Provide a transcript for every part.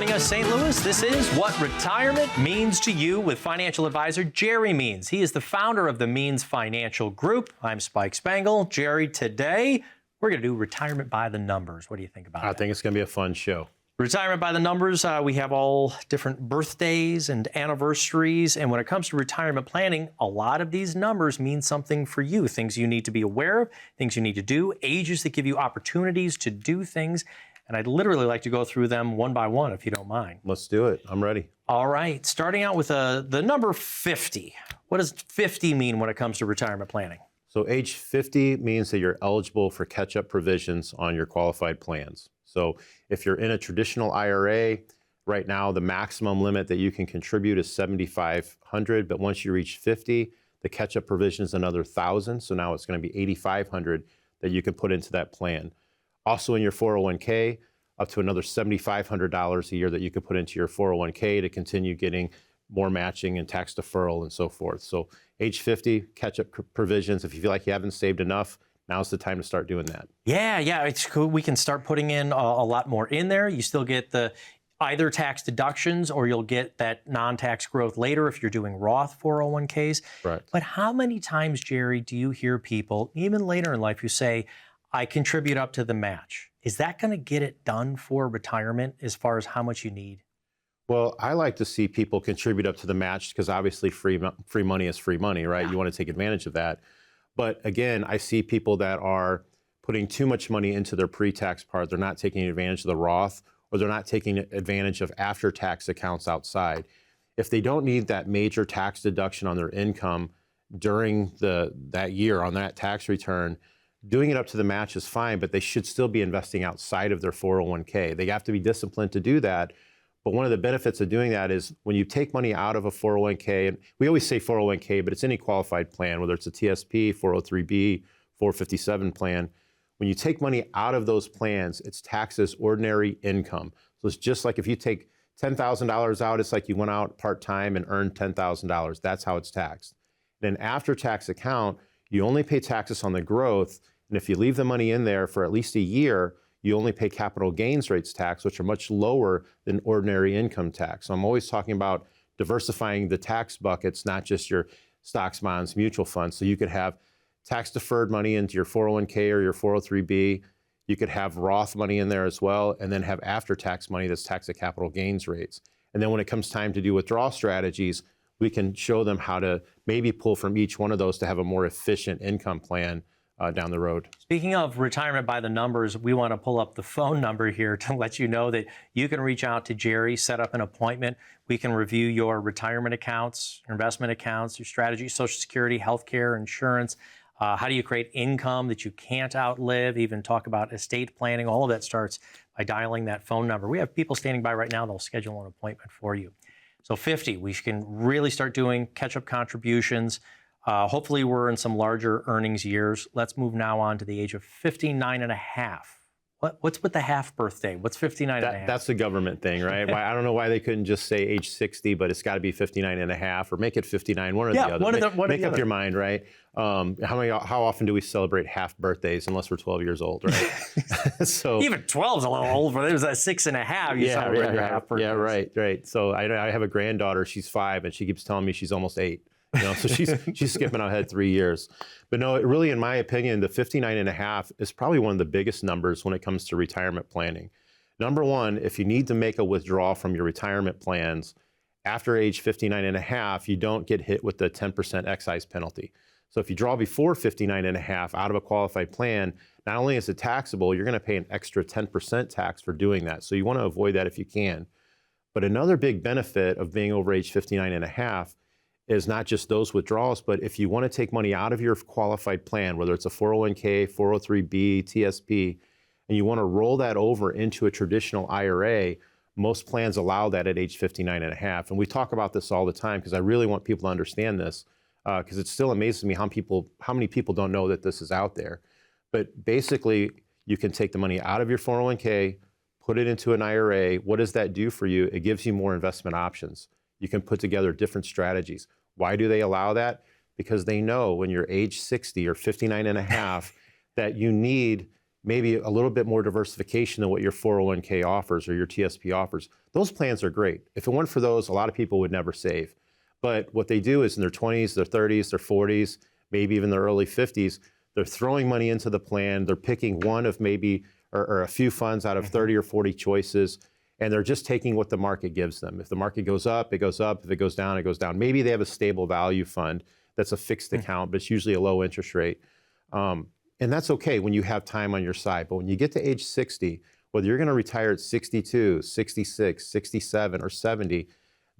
joining us, St. Louis. This is What Retirement Means to You with financial advisor Jerry Means. He is the founder of the Means Financial Group. I'm Spike Spengel. Jerry, today we're going to do retirement by the numbers. What do you think about that? I think it's going to be a fun show. Retirement by the numbers, we have all different birthdays and anniversaries. And when it comes to retirement planning, a lot of these numbers mean something for you. Things you need to be aware of, things you need to do, ages that give you opportunities to do things. And I'd literally like to go through them one by one, if you don't mind. Let's do it. I'm ready. All right. Starting out with the number 50. What does 50 mean when it comes to retirement planning? So age 50 means that you're eligible for catch-up provisions on your qualified plans. So if you're in a traditional IRA, right now the maximum limit that you can contribute is $7,500, but once you reach 50, the catch-up provision is another $1,000. So now it's going to be $8,500 that you can put into that plan. Also in your 401k, up to another $7,500 a year that you can put into your 401k to continue getting more matching and tax deferral and so forth. So age 50, catch-up provisions. If you feel like you haven't saved enough, now's the time to start doing that. Yeah, it's cool. We can start putting in a lot more in there. You still get the either tax deductions or you'll get that non-tax growth later if you're doing Roth 401ks. Right. But how many times, Jerry, do you hear people, even later in life, who say, I contribute up to the match? Is that going to get it done for retirement as far as how much you need? Well, I like to see people contribute up to the match because obviously free money is free money, right? Yeah. You want to take advantage of that. But again, I see people that are putting too much money into their pre-tax part. They're not taking advantage of the Roth, or they're not taking advantage of after-tax accounts outside. If they don't need that major tax deduction on their income during that year on that tax return, doing it up to the match is fine, but they should still be investing outside of their 401k. They have to be disciplined to do that. But one of the benefits of doing that is when you take money out of a 401k, and we always say 401k, but it's any qualified plan, whether it's a TSP, 403b, 457 plan. When you take money out of those plans, it's taxed as ordinary income. So it's just like if you take $10,000 out, it's like you went out part-time and earned $10,000. That's how it's taxed. In an after-tax account, you only pay taxes on the growth, and if you leave the money in there for at least a year, you only pay capital gains rates tax, which are much lower than ordinary income tax. So I'm always talking about diversifying the tax buckets, not just your stocks, bonds, mutual funds. So you could have tax deferred money into your 401k or your 403b. You could have Roth money in there as well, and then have after-tax money that's taxed at capital gains rates. And then when it comes time to do withdrawal strategies, we can show them how to maybe pull from each one of those to have a more efficient income plan down the road. Speaking of retirement by the numbers, we want to pull up the phone number here to let you know that you can reach out to Jerry, set up an appointment. We can review your retirement accounts, your investment accounts, your strategy, Social Security, healthcare, insurance. How do you create income that you can't outlive? Even talk about estate planning. All of that starts by dialing that phone number. We have people standing by right now. They'll schedule an appointment for you. So 50, we can really start doing catch-up contributions. Hopefully we're in some larger earnings years. Let's move now on to the age of 59 and a half. What's with the half birthday? What's 59 and a half? That's a government thing, right? I don't know why they couldn't just say age 60, but it's got to be 59 and a half, or make it 59, one or the other. Make up your mind, right? How often do we celebrate half birthdays unless we're 12 years old, right? So even 12 is a little old, but it was at 6 and a half. You celebrate your half birthdays. Yeah, right. So I have a granddaughter. She's 5, and she keeps telling me she's almost 8. So she's skipping ahead 3 years. But no, really, in my opinion, the 59 and a half is probably one of the biggest numbers when it comes to retirement planning. Number one, if you need to make a withdrawal from your retirement plans after age 59 and a half, you don't get hit with the 10% excise penalty. So if you draw before 59 and a half out of a qualified plan, not only is it taxable, you're going to pay an extra 10% tax for doing that. So you want to avoid that if you can. But another big benefit of being over age 59 and a half is not just those withdrawals, but if you want to take money out of your qualified plan, whether it's a 401k, 403b, TSP, and you want to roll that over into a traditional IRA, most plans allow that at age 59 and a half. And we talk about this all the time because I really want people to understand this, because it still amazes me how many people don't know that this is out there. But basically, you can take the money out of your 401k, put it into an IRA. What does that do for you? It gives you more investment options. You can put together different strategies. Why do they allow that? Because they know when you're age 60 or 59 and a half that you need maybe a little bit more diversification than what your 401k offers or your TSP offers. Those plans are great. If it weren't for those, a lot of people would never save. But what they do is in their 20s, their 30s, their 40s, maybe even their early 50s, they're throwing money into the plan. They're picking one of maybe, or a few funds out of 30 or 40 choices, and they're just taking what the market gives them. If the market goes up, it goes up. If it goes down, it goes down. Maybe they have a stable value fund that's a fixed account, but it's usually a low interest rate. And that's okay when you have time on your side. But when you get to age 60, whether you're going to retire at 62, 66, 67, or 70,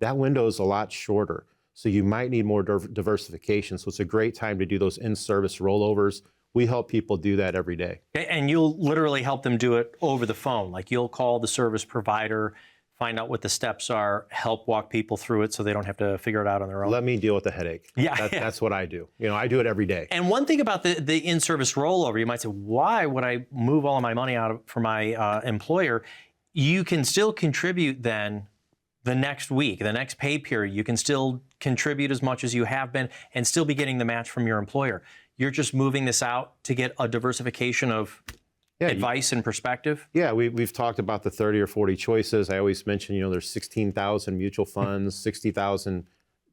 that window is a lot shorter. So you might need more diversification. So it's a great time to do those in-service rollovers. We help people do that every day. And you'll literally help them do it over the phone. Like you'll call the service provider, find out what the steps are, help walk people through it so they don't have to figure it out on their own. Let me deal with the headache. Yeah, That's what I do. You know, I do it every day. And one thing about the in-service rollover, you might say, why would I move all of my money out for my employer? You can still contribute then the next week, the next pay period. You can still contribute as much as you have been and still be getting the match from your employer. You're just moving this out to get a diversification of advice and perspective? Yeah, we've talked about the 30 or 40 choices. I always mention, you know, there's 16,000 mutual funds, 60,000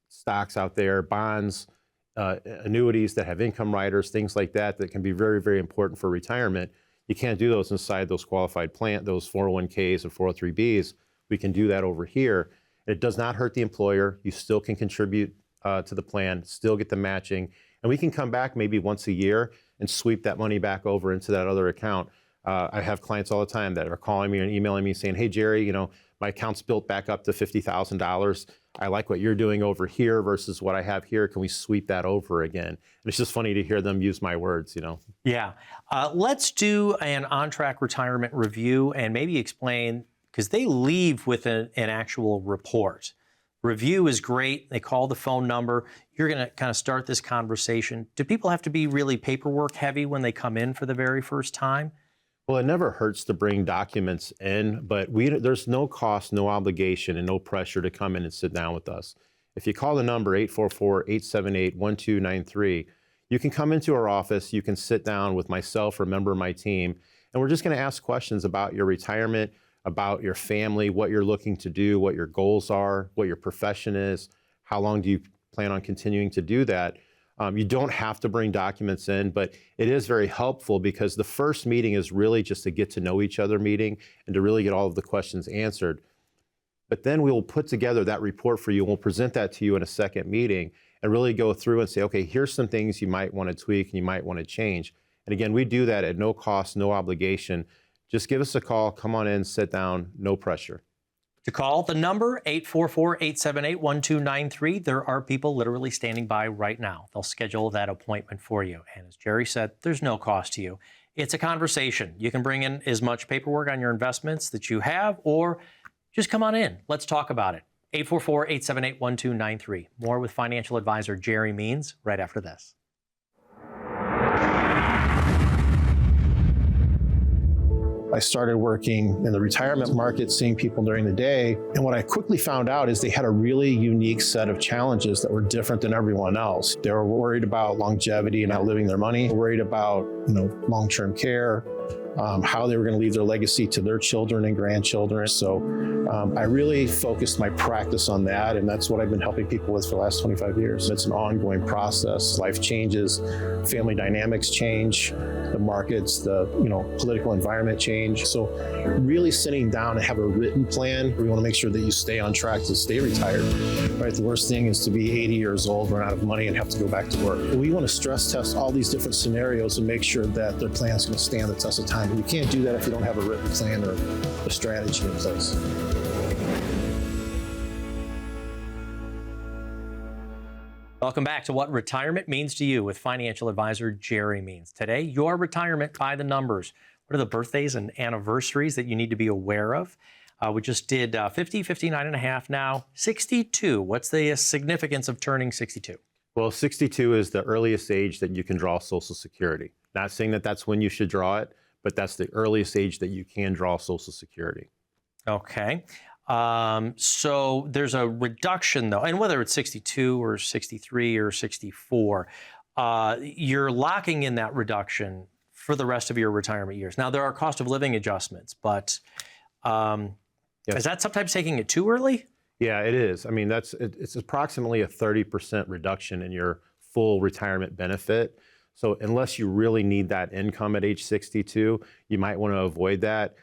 stocks out there, bonds, annuities that have income riders, things like that, that can be very, very important for retirement. You can't do those inside those qualified plan, those 401ks and 403bs. We can do that over here. It does not hurt the employer. You still can contribute to the plan, still get the matching. And we can come back maybe once a year and sweep that money back over into that other account. I have clients all the time that are calling me and emailing me saying, hey, Jerry, you know, my account's built back up to $50,000. I like what you're doing over here versus what I have here. Can we sweep that over again? And it's just funny to hear them use my words, you know. Yeah. Let's do an on-track retirement review and maybe explain, because they leave with an actual report. Review is great. They call the phone number. You're going to kind of start this conversation. Do people have to be really paperwork heavy when they come in for the very first time? Well, it never hurts to bring documents in, but there's no cost, no obligation, and no pressure to come in and sit down with us. If you call the number 844-878-1293, you can come into our office, you can sit down with myself or a member of my team, and we're just going to ask questions about your retirement, about your family, what you're looking to do, what your goals are, what your profession is, how long do you plan on continuing to do that. You don't have to bring documents in, but it is very helpful because the first meeting is really just a get to know each other meeting and to really get all of the questions answered. But then we will put together that report for you and we'll present that to you in a second meeting and really go through and say, okay, here's some things you might want to tweak and you might want to change. And again, we do that at no cost, no obligation. Just give us a call, come on in, sit down, no pressure. To call the number, 844-878-1293. There are people literally standing by right now. They'll schedule that appointment for you. And as Jerry said, there's no cost to you. It's a conversation. You can bring in as much paperwork on your investments that you have, or just come on in. Let's talk about it. 844-878-1293. More with financial advisor Jerry Means right after this. I started working in the retirement market, seeing people during the day. And what I quickly found out is they had a really unique set of challenges that were different than everyone else. They were worried about longevity and outliving their money, worried about, long-term care, how they were going to leave their legacy to their children and grandchildren. So I really focused my practice on that, and that's what I've been helping people with for the last 25 years. It's an ongoing process. Life changes, family dynamics change, the markets, the political environment change. So really sitting down and have a written plan, we want to make sure that you stay on track to stay retired. Right? The worst thing is to be 80 years old, run out of money, and have to go back to work. We want to stress test all these different scenarios and make sure that their plan is going to stand the test of time. And you can't do that if you don't have a written plan or a strategy in place. Welcome back to What Retirement Means to You with financial advisor Jerry Means. Today, your retirement by the numbers. What are the birthdays and anniversaries that you need to be aware of? We just did 50, 59 and a half, now 62. What's the significance of turning 62? Well, 62 is the earliest age that you can draw Social Security. Not saying that that's when you should draw it, but that's the earliest age that you can draw Social Security. Okay. So there's a reduction, though, and whether it's 62 or 63 or 64, you're locking in that reduction for the rest of your retirement years. Now, there are cost of living adjustments, but is that sometimes taking it too early? Yeah, it is. I mean, it's approximately a 30% reduction in your full retirement benefit. So unless you really need that income at age 62, you might want to avoid that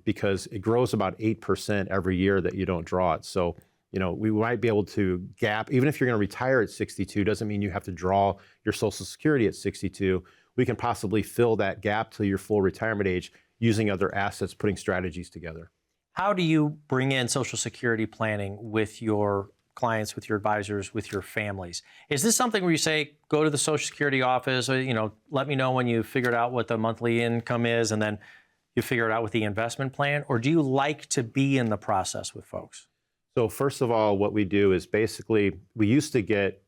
because it grows about 8% every year that you don't draw it. So, we might be able to gap, even if you're going to retire at 62, doesn't mean you have to draw your Social Security at 62. We can possibly fill that gap to your full retirement age using other assets, putting strategies together. How do you bring in Social Security planning with your clients, with your advisors, with your families? Is this something where you say, go to the Social Security office, or, let me know when you figured out what the monthly income is, and then you figure it out with the investment plan? Or do you like to be in the process with folks? So first of all, what we do is basically,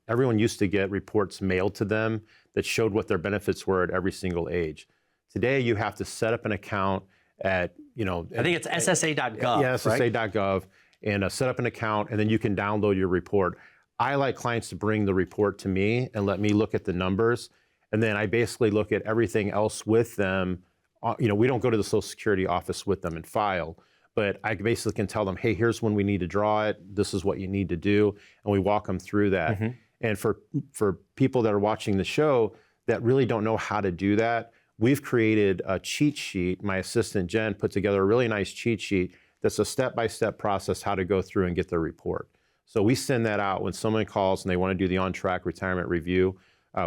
everyone used to get reports mailed to them that showed what their benefits were at every single age. Today, you have to set up an account at, I think it's ssa.gov. Yeah, ssa.gov, and set up an account, and then you can download your report. I like clients to bring the report to me and let me look at the numbers, and then I basically look at everything else with them. We don't go to the Social Security office with them and file, but I basically can tell them, hey, here's when we need to draw it. This is what you need to do, and we walk them through that. Mm-hmm. And for people that are watching the show that really don't know how to do that, we've created a cheat sheet. My assistant, Jen, put together a really nice cheat sheet that's a step-by-step process how to go through and get their report. So we send that out when someone calls and they want to do the on-track retirement review.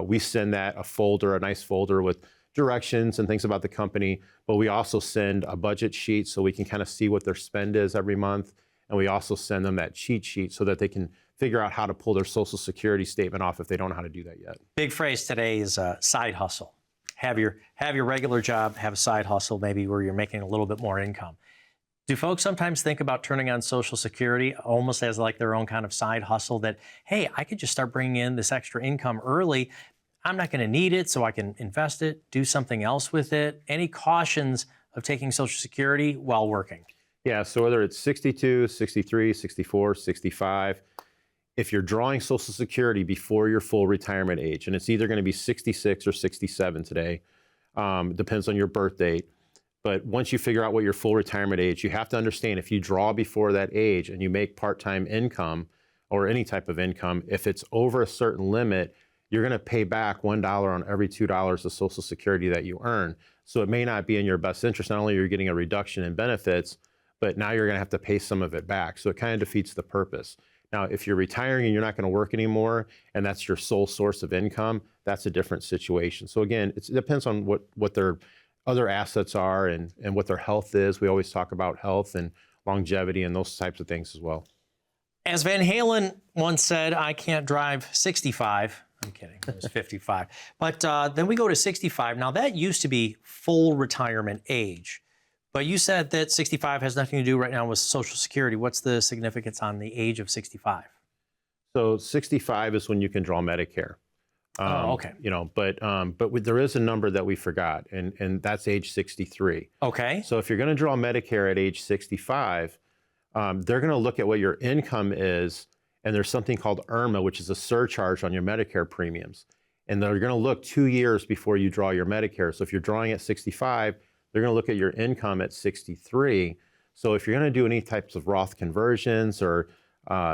We send that a nice folder with directions and things about the company, but we also send a budget sheet so we can kind of see what their spend is every month. And we also send them that cheat sheet so that they can figure out how to pull their Social Security statement off if they don't know how to do that yet. Big phrase today is side hustle. Have your regular job, have a side hustle maybe where you're making a little bit more income. Do folks sometimes think about turning on Social Security almost as like their own kind of side hustle that, hey, I could just start bringing in this extra income early. I'm not going to need it, so I can invest it, do something else with it. Any cautions of taking Social Security while working? Yeah, so whether it's 62, 63, 64, 65, if you're drawing Social Security before your full retirement age, and it's either going to be 66 or 67 today, depends on your birth date. But once you figure out what your full retirement age, you have to understand if you draw before that age and you make part-time income or any type of income, if it's over a certain limit, you're going to pay back $1 on every $2 of Social Security that you earn. So it may not be in your best interest. Not only are you getting a reduction in benefits, but now you're going to have to pay some of it back. So it kind of defeats the purpose. Now, if you're retiring and you're not going to work anymore, and that's your sole source of income, that's a different situation. So again, it depends on what their other assets are and what their health is. We always talk about health and longevity and those types of things as well. As Van Halen once said, I can't drive 65. I'm kidding, it was 55. But then we go to 65. Now, that used to be full retirement age. But you said that 65 has nothing to do right now with Social Security. What's the significance on the age of 65? So 65 is when you can draw Medicare. Okay. But there is a number that we forgot, and that's age 63. Okay. So if you're going to draw Medicare at age 65, they're going to look at what your income is, and there's something called IRMA, which is a surcharge on your Medicare premiums. And they're going to look 2 years before you draw your Medicare. So if you're drawing at 65, they're going to look at your income at 63. So if you're going to do any types of Roth conversions or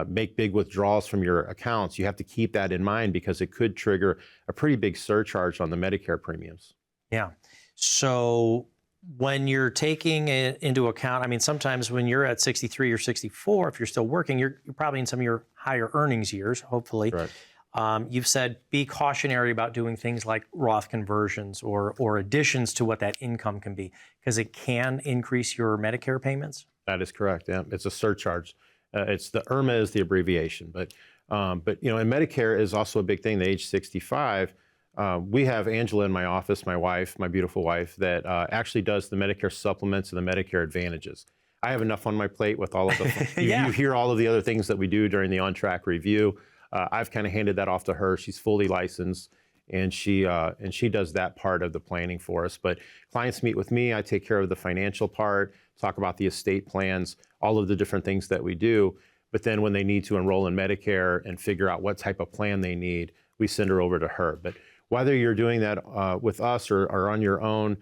make big withdrawals from your accounts, you have to keep that in mind because it could trigger a pretty big surcharge on the Medicare premiums. Yeah. So when you're taking it into account, I mean, sometimes when you're at 63 or 64, if you're still working, you're probably in some of your higher earnings years, hopefully. Right. You've said be cautionary about doing things like Roth conversions or additions to what that income can be, because it can increase your Medicare payments. That is correct. Yeah, it's a surcharge. It's the IRMA is the abbreviation, but and Medicare is also a big thing. The age 65. We have Angela in my office, my wife, my beautiful wife, that actually does the Medicare supplements and the Medicare Advantages. I have enough on my plate with all of the. You hear all of the other things that we do during the on-track review. I've kind of handed that off to her. She's fully licensed, and she does that part of the planning for us. But clients meet with me. I take care of the financial part, talk about the estate plans, all of the different things that we do. But then when they need to enroll in Medicare and figure out what type of plan they need, we send her over to her. But whether you're doing that with us or on your own,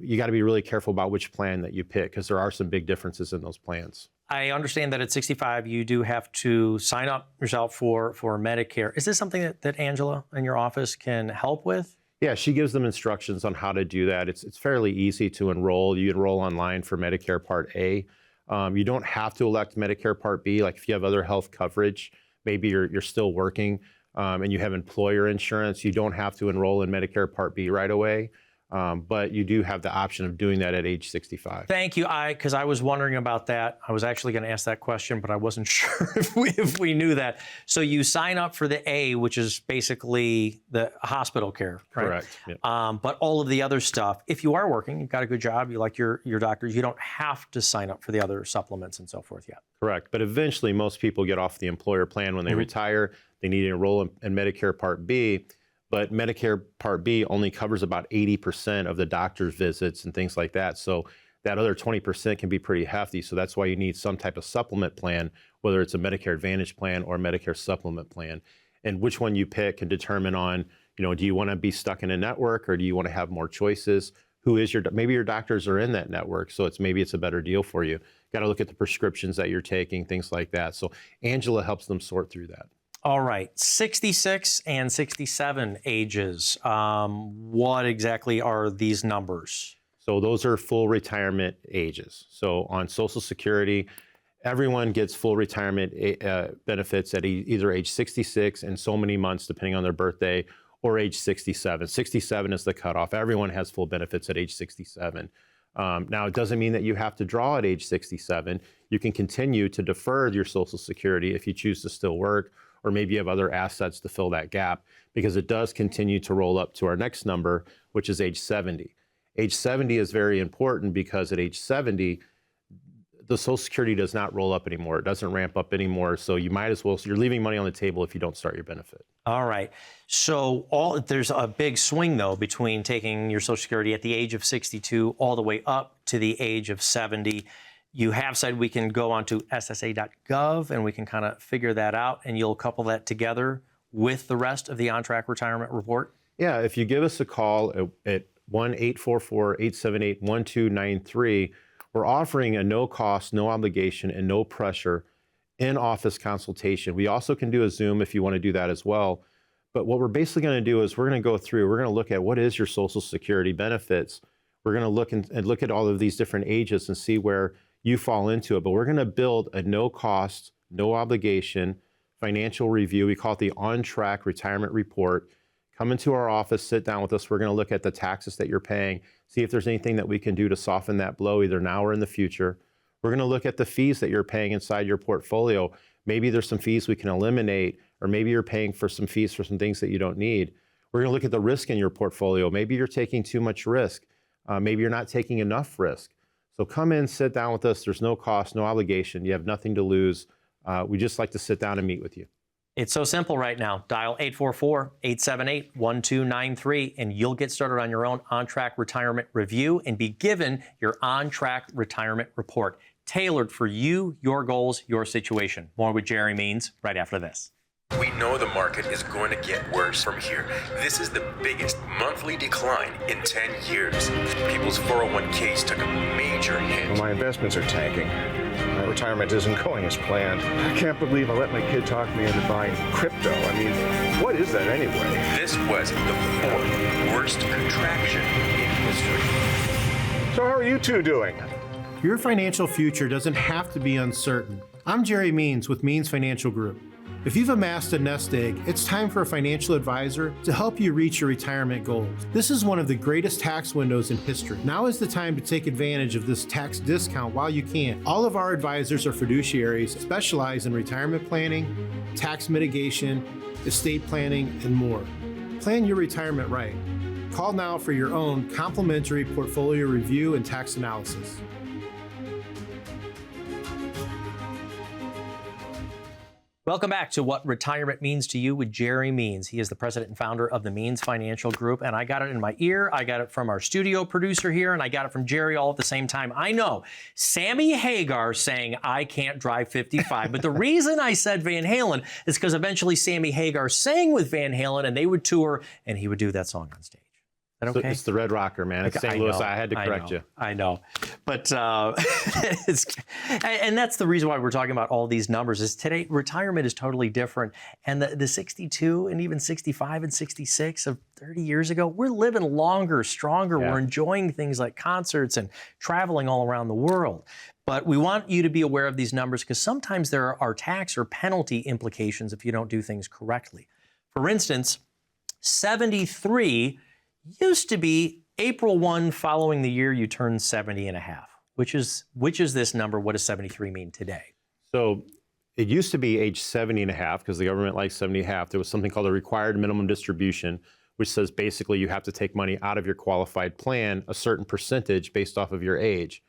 you got to be really careful about which plan that you pick because there are some big differences in those plans. I understand that at 65, you do have to sign up yourself for Medicare. Is this something that Angela in your office can help with? Yeah, she gives them instructions on how to do that. It's fairly easy to enroll. You enroll online for Medicare Part A. You don't have to elect Medicare Part B. Like if you have other health coverage, maybe you're still working and you have employer insurance, you don't have to enroll in Medicare Part B right away. But you do have the option of doing that at age 65. Thank you. Because I was wondering about that. I was actually going to ask that question, but I wasn't sure if we knew that. So you sign up for the A, which is basically the hospital care, right? Correct. Yep. But all of the other stuff, if you are working, you've got a good job, you like your doctors, you don't have to sign up for the other supplements and so forth yet. Correct. But eventually, most people get off the employer plan when they retire. They need to enroll in Medicare Part B. But Medicare Part B only covers about 80% of the doctor's visits and things like that. So that other 20% can be pretty hefty. So that's why you need some type of supplement plan, whether it's a Medicare Advantage plan or a Medicare supplement plan. And which one you pick can determine on, do you want to be stuck in a network or do you want to have more choices? Maybe your doctors are in that network, so maybe it's a better deal for you. Got to look at the prescriptions that you're taking, things like that. So Angela helps them sort through that. All right, 66 and 67 ages. What exactly are these numbers? So those are full retirement ages. So on Social Security, everyone gets full retirement benefits at either age 66 and so many months, depending on their birthday, or age 67. 67 is the cutoff. Everyone has full benefits at age 67. Now, it doesn't mean that you have to draw at age 67. You can continue to defer your Social Security if you choose to still work, or maybe you have other assets to fill that gap, because it does continue to roll up to our next number, which is age 70. Age 70 is very important because at age 70, the Social Security does not roll up anymore. It doesn't ramp up anymore. So you might as well, you're leaving money on the table if you don't start your benefit. All right. So there's a big swing, though, between taking your Social Security at the age of 62 all the way up to the age of 70. You have said we can go onto ssa.gov and we can kind of figure that out, and you'll couple that together with the rest of the on-track retirement report? Yeah, if you give us a call at 1-844-878-1293, we're offering a no-cost, no obligation, and no pressure in-office consultation. We also can do a Zoom if you want to do that as well. But what we're basically going to do is we're going to go through, we're going to look at what is your Social Security benefits. We're going to look and look at all of these different ages and see where you fall into it. But we're going to build a no-cost, no obligation financial review. We call it the On-Track Retirement Report. Come into our office, sit down with us. We're going to look at the taxes that you're paying, see if there's anything that we can do to soften that blow either now or in the future. We're going to look at the fees that you're paying inside your portfolio. Maybe there's some fees we can eliminate, or maybe you're paying for some fees for some things that you don't need. We're going to look at the risk in your portfolio. Maybe you're taking too much risk. Maybe you're not taking enough risk. So come in, sit down with us. There's no cost, no obligation. You have nothing to lose. We just like to sit down and meet with you. It's so simple right now. Dial 844-878-1293 and you'll get started on your own on-track retirement review and be given your on-track retirement report, tailored for you, your goals, your situation. More with Jerry Means right after this. We know the market is going to get worse from here. This is the biggest monthly decline in 10 years. People's 401ks took a major hit. Well, my investments are tanking. My retirement isn't going as planned. I can't believe I let my kid talk me into buying crypto. I mean, what is that anyway? This was the fourth worst contraction in history. So how are you two doing? Your financial future doesn't have to be uncertain. I'm Jerry Means with Means Financial Group. If you've amassed a nest egg, it's time for a financial advisor to help you reach your retirement goals. This is one of the greatest tax windows in history. Now is the time to take advantage of this tax discount while you can. All of our advisors are fiduciaries, specialize in retirement planning, tax mitigation, estate planning, and more. Plan your retirement right. Call now for your own complimentary portfolio review and tax analysis. Welcome back to What Retirement Means to You with Jerry Means. He is the president and founder of the Means Financial Group, and I got it in my ear. I got it from our studio producer here, and I got it from Jerry all at the same time. I know, Sammy Hagar saying I can't drive 55, but the reason I said Van Halen is because eventually Sammy Hagar sang with Van Halen, and they would tour, and he would do that song on stage. Is that okay? It's the Red Rocker, man. It's St. Louis. I had to correct you. I know. But and that's the reason why we're talking about all these numbers is today retirement is totally different. And the 62 and even 65 and 66 of 30 years ago, we're living longer, stronger. Yeah. We're enjoying things like concerts and traveling all around the world. But we want you to be aware of these numbers because sometimes there are tax or penalty implications if you don't do things correctly. For instance, 73 used to be April 1 following the year you turn 70 and a half. Which is this number? What does 73 mean today? So it used to be age 70 and a half because the government likes 70 and a half. There was something called a required minimum distribution, which says basically you have to take money out of your qualified plan, a certain percentage based off of your age.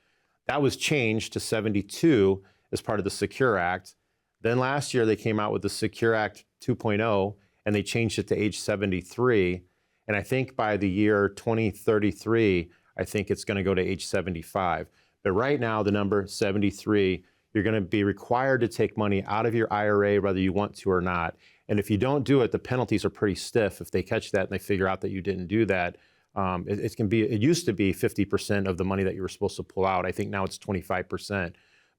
That was changed to 72 as part of the Secure Act. Then last year they came out with the Secure Act 2.0 and they changed it to age 73. And I think by the year 2033, I think it's going to go to age 75. But right now, the number 73, you're going to be required to take money out of your IRA, whether you want to or not. And if you don't do it, the penalties are pretty stiff. If they catch that and they figure out that you didn't do that, it used to be 50% of the money that you were supposed to pull out. I think now it's 25%.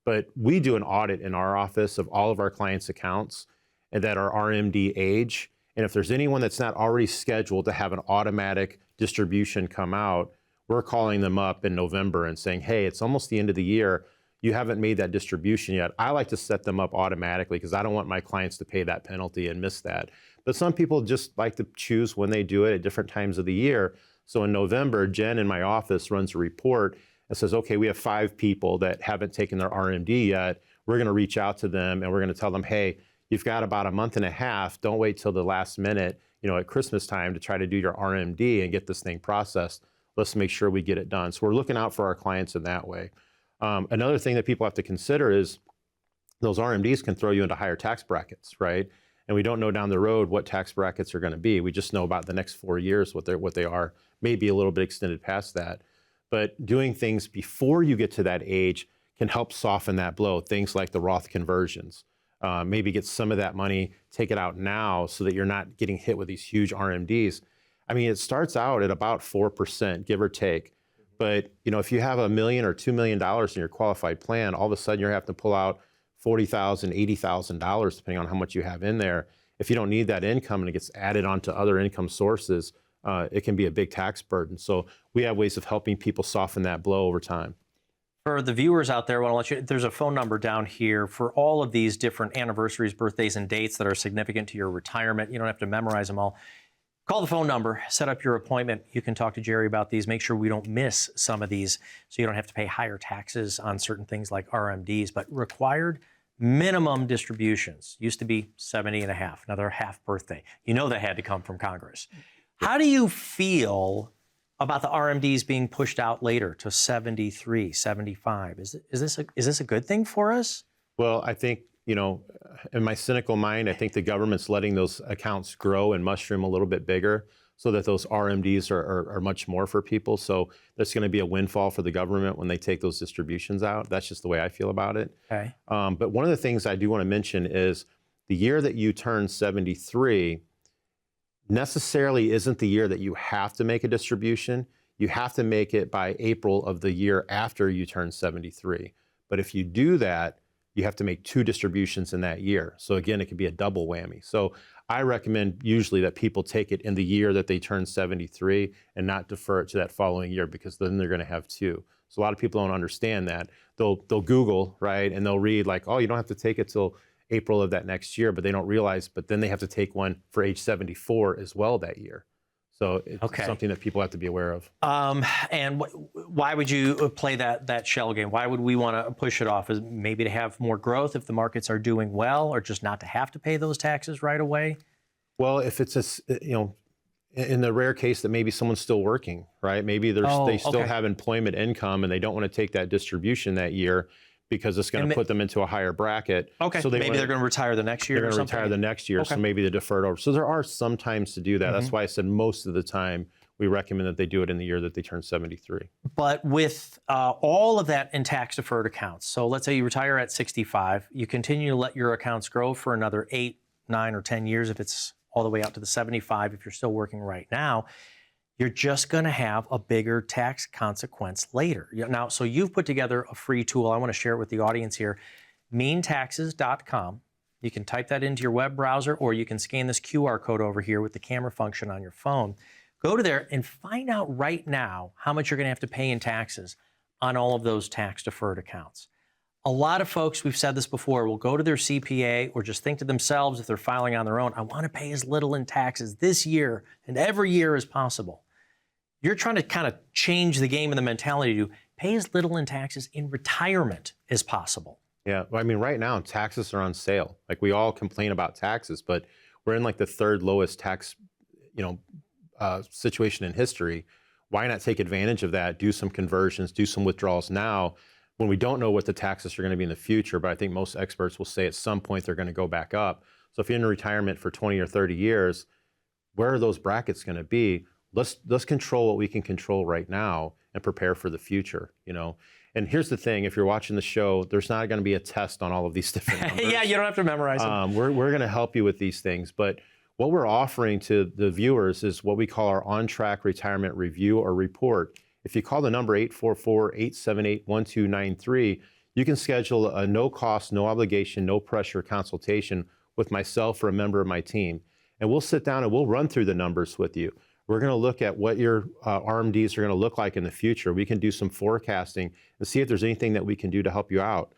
But we do an audit in our office of all of our clients' accounts and that are RMD age. And if there's anyone that's not already scheduled to have an automatic distribution come out, we're calling them up in November and saying, hey, it's almost the end of the year. You haven't made that distribution yet. I like to set them up automatically because I don't want my clients to pay that penalty and miss that. But some people just like to choose when they do it at different times of the year. So in November, Jen in my office runs a report and says, okay, we have 5 people that haven't taken their RMD yet. We're going to reach out to them and we're going to tell them, hey, you've got about a month and a half. Don't wait till the last minute, at Christmas time to try to do your RMD and get this thing processed. Let's make sure we get it done. So we're looking out for our clients in that way. Another thing that people have to consider is those RMDs can throw you into higher tax brackets, right? And we don't know down the road what tax brackets are going to be. We just know about the next 4 years, what they are, maybe a little bit extended past that. But doing things before you get to that age can help soften that blow. Things like the Roth conversions. Maybe get some of that money, take it out now so that you're not getting hit with these huge RMDs. I mean, it starts out at about 4%, give or take. But if you have $1 million or $2 million in your qualified plan, all of a sudden you're having to pull out $40,000, $80,000, depending on how much you have in there. If you don't need that income and it gets added onto other income sources, it can be a big tax burden. So we have ways of helping people soften that blow over time. For the viewers out there, I want to let you, there's a phone number down here for all of these different anniversaries, birthdays, and dates that are significant to your retirement. You don't have to memorize them all. Call the phone number, set up your appointment. You can talk to Jerry about these. Make sure we don't miss some of these so you don't have to pay higher taxes on certain things like RMDs. But required minimum distributions used to be 70 and a half, another half birthday. That had to come from Congress. How do you feel about the RMDs being pushed out later to 73, 75? Is this a good thing for us? Well, I think, in my cynical mind, I think the government's letting those accounts grow and mushroom a little bit bigger so that those RMDs are much more for people. So there's going to be a windfall for the government when they take those distributions out. That's just the way I feel about it. Okay. But one of the things I do want to mention is the year that you turn 73 necessarily isn't the year that you have to make a distribution. You have to make it by April of the year after you turn 73. But if you do that, you have to make 2 distributions in that year. So again, it could be a double whammy. So I recommend usually that people take it in the year that they turn 73 and not defer it to that following year because then they're going to have 2. So a lot of people don't understand that. They'll Google, right? And they'll read like, oh, you don't have to take it till April of that next year, but they don't realize, but then they have to take one for age 74 as well that year. So it's something that people have to be aware of. And why would you play that shell game? Why would we want to push it off? Is maybe to have more growth if the markets are doing well, or just not to have to pay those taxes right away? Well, if it's in the rare case that maybe someone's still working, right? Maybe they still have employment income and they don't want to take that distribution that year. because it's going to put them into a higher bracket. Okay, so maybe they're going to retire the next year. They're or going to something. retire the next year, so maybe the deferred over. So there are some times to do that. That's why I said most of the time we recommend that they do it in the year that they turn 73. But with all of that in tax deferred accounts, so let's say you retire at 65, you continue to let your accounts grow for another 8, 9, or 10 years if it's all the way out to the 75 if you're still working right now, you're just going to have a bigger tax consequence later. Now, so you've put together a free tool. I want to share it with the audience here, meantaxes.com. You can type that into your web browser, or you can scan this QR code over here with the camera function on your phone. Go to there and find out right now how much you're going to have to pay in taxes on all of those tax deferred accounts. A lot of folks, we've said this before, will go to their CPA or just think to themselves if they're filing on their own, I want to pay as little in taxes this year and every year as possible. You're trying to kind of change the game and the mentality to pay as little in taxes in retirement as possible. Yeah, I mean, right now taxes are on sale. Like, we all complain about taxes, but we're in like the third lowest tax, situation in history. Why not take advantage of that, do some conversions, do some withdrawals now when we don't know what the taxes are going to be in the future, but I think most experts will say at some point they're going to go back up. So if you're in retirement for 20 or 30 years, where are those brackets going to be? Let's control what we can control right now and prepare for the future, And here's the thing, if you're watching the show, there's not going to be a test on all of these different numbers. Yeah, you don't have to memorize them. We're going to help you with these things, but what we're offering to the viewers is what we call our on-track retirement review or report. If you call the number 844-878-1293, you can schedule a no-cost, no obligation, no pressure consultation with myself or a member of my team. And we'll sit down and we'll run through the numbers with you. We're going to look at what your RMDs are going to look like in the future. We can do some forecasting and see if there's anything that we can do to help you out.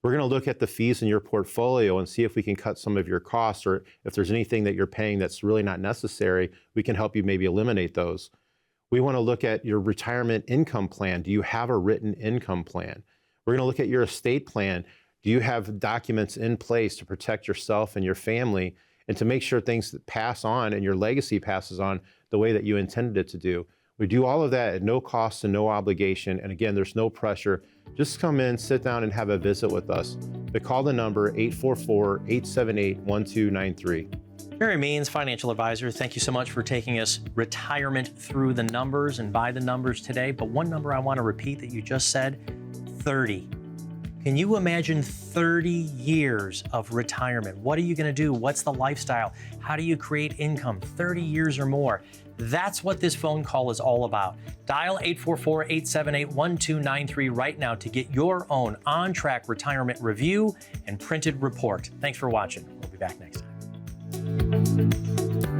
We're going to look at the fees in your portfolio and see if we can cut some of your costs, or if there's anything that you're paying that's really not necessary, we can help you maybe eliminate those. We want to look at your retirement income plan. Do you have a written income plan? We're going to look at your estate plan. Do you have documents in place to protect yourself and your family and to make sure things pass on and your legacy passes on the way that you intended it to do? We do all of that at no cost and no obligation. And again, there's no pressure. Just come in, sit down, and have a visit with us. Call the number 844-878-1293. Jerry Means, financial advisor, thank you so much for taking us retirement through the numbers and by the numbers today. But one number I want to repeat that you just said, 30. Can you imagine 30 years of retirement? What are you going to do? What's the lifestyle? How do you create income? 30 years or more. That's what this phone call is all about. Dial 844-878-1293 right now to get your own on-track retirement review and printed report. Thanks for watching. We'll be back next time.